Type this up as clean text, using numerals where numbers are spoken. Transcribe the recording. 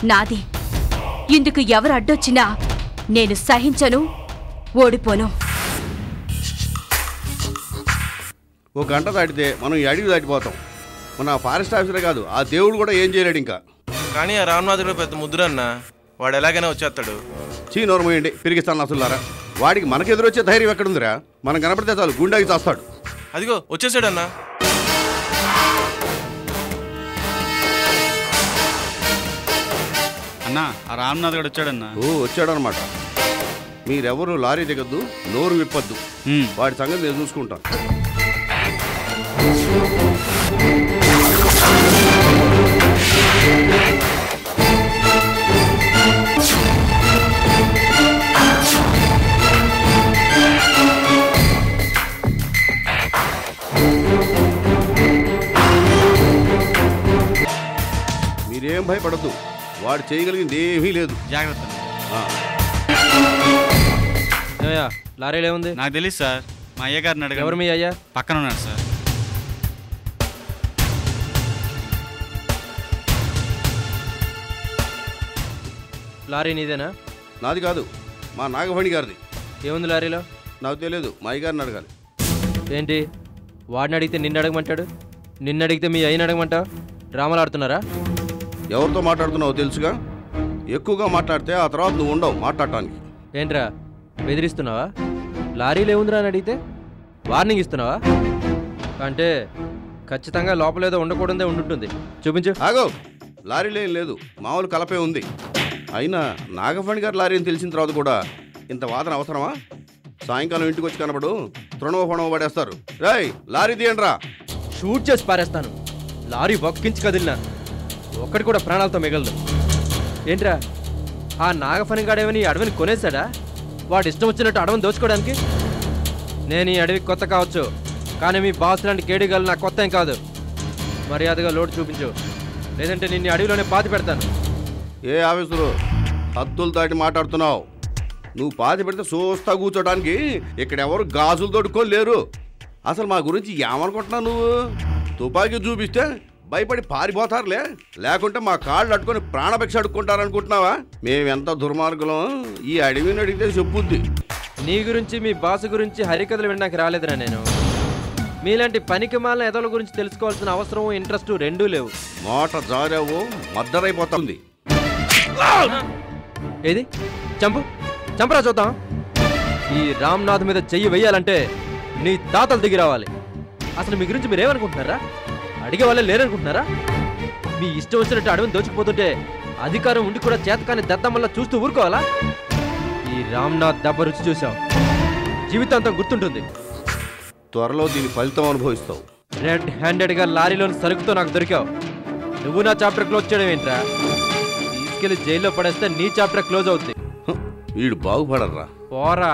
నాది. ఇందుకు ఎవరు అడ్డొచ్చినా నేను సహించను, ఓడిపోను. ఓ గంట దాటితే మనం ఈ అడవి దాటిపోతాం. మన ఫారెస్ట్ ఆఫీసరే కాదు, ఆ దేవుడు కూడా ఏం చేయలేడు ఇంకా. కానీ ఆ రామనాథుడు పెద్ద ముద్దురన్న, వాడు ఎలాగైనా వచ్చేస్తాడు. నోరమోయండి, పిరిగిస్తాను అసలులారా. వాడికి మనకెదురొచ్చే ధైర్యం ఎక్కడుందిరా? మనం కనపడితే చాలు గుండెకి చేస్తాడు. అదిగో వచ్చేసాడన్నా. అన్నా ఆ రామనాథ్ గడు వచ్చాడన్నా. ఓ వచ్చాడనమాట. మీరెవరు లారీ దిగద్దు, నోరు విప్పద్దు. వాడి సంగతి నేను చూసుకుంటాను. మీరేం భయపడద్దు, వాడు చేయగలిగింది ఏమీ లేదు. జాగ్రత్త. లారీలో ఏముంది? నాకు తెలియదు సార్, మా అయ్య గారిని అడగ. ఎవరు మీ అయ్యా? పక్కన ఉన్నారు సార్. లారీ నీదేనా? నాది కాదు, మా నాగఫణి గారిది. ఏముంది లారీలో? నాకు తెలియదు, మా అయ్య గారిని అడగాలి. ఏంటి వాడిని అడిగితే నిన్ను అడగమంటాడు, నిన్ను అడిగితే మీ అయ్యని అడగమంటావు? డ్రామాలు ఆడుతున్నారా? ఎవరితో మాట్లాడుతున్నావో తెలుసుగా. ఎక్కువగా మాట్లాడితే ఆ తర్వాత నువ్వు ఉండవు మాట్లాడటానికి. ఏంట్రా బెదిరిస్తున్నావా? లారీలు ఏముందిరా అని అడిగితే వార్నింగ్ ఇస్తున్నావా? అంటే ఖచ్చితంగా లోపలేదో ఉండకూడదే ఉండుంటుంది. చూపించు. ఆగో, లారీలో ఏం లేదు, మామూలు కలపే ఉంది. అయినా నాగఫణి గారు లారీ అని తెలిసిన తర్వాత కూడా ఇంత వాదన అవసరమా? సాయంకాలం ఇంటికి వచ్చి కనబడు తృణవ పడేస్తారు. రేయ్ లారీ తీయండిరా. షూట్ చేసి పారేస్తాను. లారీ వక్కించి కదిలినా ఒక్కడి కూడా ప్రాణాలతో మిగలదు. ఏంట్రా ఆ నాగఫణి గాడేమని అడవిని కొనేశాడా? వాడు ఇష్టం వచ్చినట్టు అడవిని దోచుకోవడానికి? నేను ఈ అడవికి కొత్త కావచ్చు, కానీ మీ బాస్ లాంటి కేడిగాలు నాకు కొత్త ఏం కాదు. మర్యాదగా లోటు చూపించు, లేదంటే నిన్ను అడవిలోనే పాతి పెడతాను. ఏ ఆఫీసులు హద్దులు దాటి మాట్లాడుతున్నావు? నువ్వు పాతి పెడితే చూస్తా కూర్చోడానికి ఇక్కడ ఎవరు గాజులు తోడుకొని లేరు. అసలు మా గురించి ఏమనుకుంటున్నావు నువ్వు? తుపాకీ చూపిస్తే భయపడి పారిపోతారులే, లేకుంటే మా కాళ్ళు అట్టుకొని ప్రాణభిక్ష అడుక్కుంటారనుకుంటున్నావా? మేమెంత దుర్మార్గులం, ఈ అడవిని అడిగితే చెప్పుద్ది. నీ గురించి మీ బాస్ గురించి హరికథలు వినడానికి రాలేదురా నేను. మీలాంటి పనికి మాలిన ఎదల గురించి తెలుసుకోవాల్సిన అవసరం ఇంట్రెస్ట్ రెండూ లేవు. మోట జారావో మద్దరైపోతుంది. ఏది చంపరా చూద్దాం. ఈ రామ్నాథ్ మీద చెయ్యి వెయ్యాలంటే నీ తాతలు దిగి రావాలి. అసలు మీ గురించి మీరేమనుకుంటున్నారా? అడిగే వాళ్ళే లేరనుకుంటున్నారా? మీ ఇష్టం వచ్చినట్టు అడవిని దోచుకుపోతుంటే అధికారం ఉండి కూడా చేతకాని దద్దమ్మల్లా చూస్తూ ఊరుకోవాలా? ఈ రామ్నాథ్ దెబ్బ రుచి చూసావు, జీవితాంతం గుర్తుంటుంది. త్వరలో దీని ఫలితం అనుభవిస్తావు. రెడ్ హ్యాండెడ్గా లారీలోని సరుకుతో నాకు దొరికావు. నువ్వు నా చాప్టర్ క్లోజ్ చేయడం ఏంట్రా? తీసుకెళ్లి జైల్లో పడేస్తే నీ చాప్టర్ క్లోజ్ అవుతుంది. వీడు బాగుపడరా? పోరా.